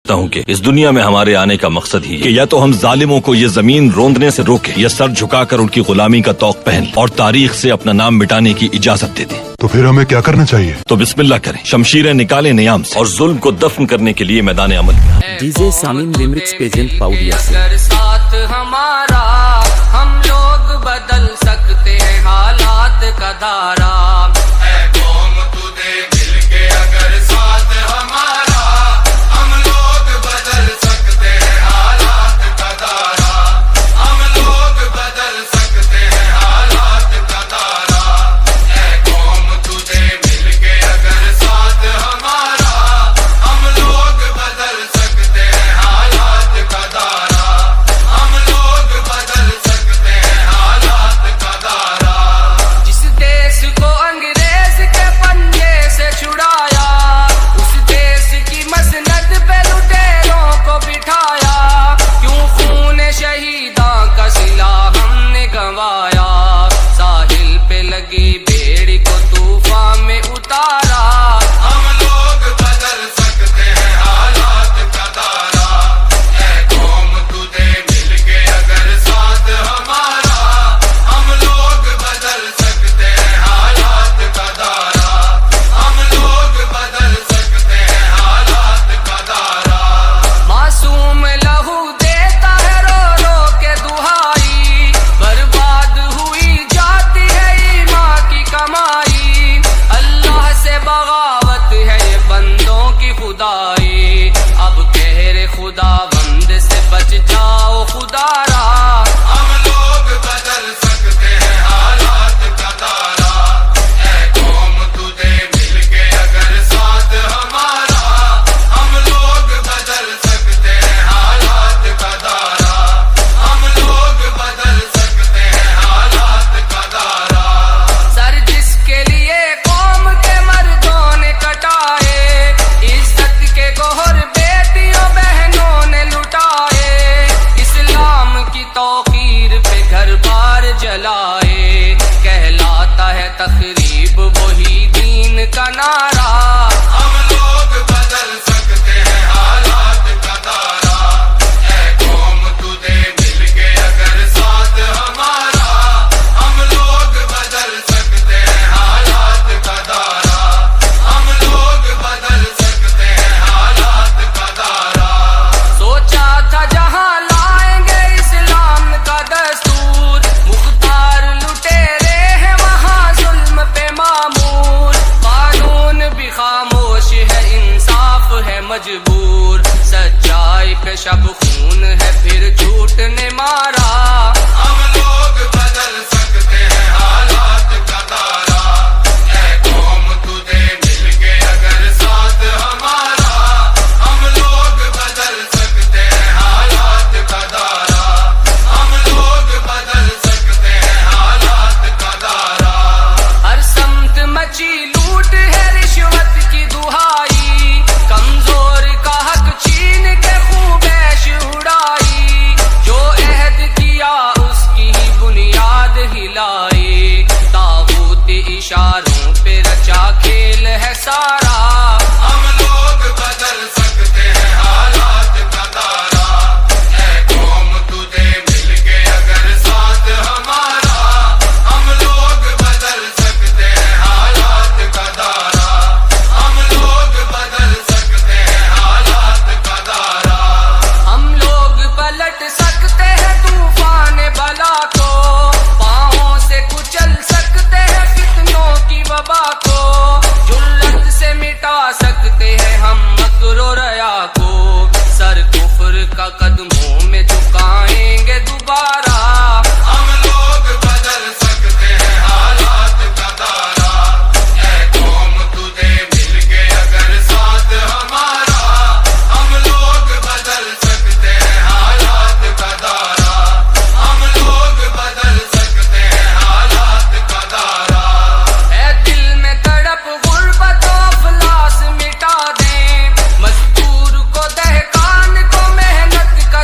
سمجھتا ہوں کہ اس دنیا میں ہمارے آنے کا مقصد ہی کہ یا تو ہم ظالموں کو یہ زمین روندنے سے روکیں یا سر جھکا کر ان کی غلامی کا طوق پہن اور تاریخ سے اپنا نام مٹانے کی اجازت دے دیں۔ تو پھر ہمیں کیا کرنا چاہیے؟ تو بسم اللہ کریں، شمشیریں نکالیں نیام سے اور ظلم کو دفن کرنے کے لیے میدان عمل میں۔ ڈی جے سامین لیمرکس پیجنٹ پاؤڈیا سے۔ اگر ساتھ ہمارا ہم لوگ بدل سکتے ہیں حالات کا دھارا۔ اے قوم تجھے مل کے اگر ساتھ ہمارا ہم لوگ بدل سکتے ہیں حالات کا دھارا۔ ہم لوگ بدل سکتے ہیں حالات کا دھارا۔ اے قوم تجھے مل کے اگر ساتھ ہمارا ہم لوگ بدل سکتے ہیں حالات کا دھارا۔ ہم لوگ بدل سکتے ہیں حالات کا دھارا۔ جس دیس کو انگریز کے پنجے سے چھڑایا، اس دیس کی مسند پہ لٹیروں کو بٹھایا، کیوں خون شہیداں کا صلہ ہم نے گنوایا، ساحل پہ لگی بیڑی کو طوفان میں اتارا۔ ہم لوگ بدل سکتے ہیں حالات کا دھارا۔ اے قوم تجھے مل کے اگر ساتھ ہمارا ہم لوگ بدل سکتے ہیں حالات کا دھارا۔ ہم لوگ بدل سکتے ہیں حالات کا دھارا۔ معصوم لہو دیتا ہے رو رو کے دہائی، برباد ہوئی جاتی ہے ایمان کی کمائی، اللہ سے بغاوت ہے یہ بندوں کی خدائی، اب کہہ خدا بند سے بچ جاؤ خدا را۔ ہم لوگ بدل سکتے ہیں حالات کا دھارا۔ اے قوم تجھے مل کے اگر ساتھ ہمارا ہم لوگ بدل سکتے ہیں حالات کا دھارا۔ ہم لوگ بدل سکتے ہیں حالات کا دھارا۔ سر جس کے لیے قوم کے مردوں نے کٹائے، عزت کے گوہر بیٹیوں بہنوں نے لٹائے، اسلام کی توقیر پہ گھر بار جلائے، کہلاتا ہے تخریب وہی دین کا نعرہ۔ ہم لوگ بدل سکتے ہیں حالات کا دھارا۔ اے قوم تجھے مل کے اگر ساتھ ہمارا ہم لوگ بدل سکتے ہیں حالات کا دھارا۔ ہم لوگ بدل سکتے ہیں حالات کا دھارا۔ سوچا تھا جہاں لائیں گے اسلام کا دستور، مختار لٹیرے ہیں وہاں ظلم پہ معمور، قانون بھی خاموش ہے انصاف ہے مجبور، سچائی پہ شب خون ہے پھر جھوٹ نے مارا۔ ہم لوگ بدل سکتے ہیں حالات کا دھارا۔ اے قوم تجھے مل کے اگر ساتھ ہمارا ہم لوگ بدل سکتے ہیں حالات کا دھارا۔ ہم لوگ بدل سکتے ہیں حالات کا دھارا۔ ہر سمت مچی لوٹ ہے رشوت کی دہائی، کمزور کا حق چھین کے خوب عیش اڑائی، جو عہد کیا اس کی ہی بنیاد ہلائی، طاغوت اشاروں پہ رچا کھیل ہے سارا۔ ہم لوگ بدل سکتے ہیں حالات کا دھارا۔ اے قوم تجھے مل کے اگر ساتھ ہمارا ہم لوگ بدل سکتے ہیں حالات کا دھارا۔ ہم لوگ بدل سکتے ہیں حالات کا دھارا۔ ہم لوگ پلٹ سکتے ہیں طوفان بلا کو، پاؤں سے کچل سکتے ہیں فتنوں کی وبا کو، جرت سے مٹا سکتے ہیں ہم مکر و ریا کو، سر کفر کا قدموں میں جھکائیں گے دوبارہ۔ ہم لوگ بدل سکتے ہیں حالات کا دھارا۔ اے قوم تجھے مل کے اگر ساتھ ہمارا ہم لوگ بدل سکتے ہیں حالات کا دھارا۔ ہم لوگ بدل سکتے ہیں حالات کا دھارا۔ اے دل میں تڑپ غربت و افلاس مٹا دیں، مزدور کو دہقان کو محنت کا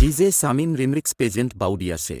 ডিজে সামিম রিমিক্স প্রেজেন্ট বাউডিয়াসে।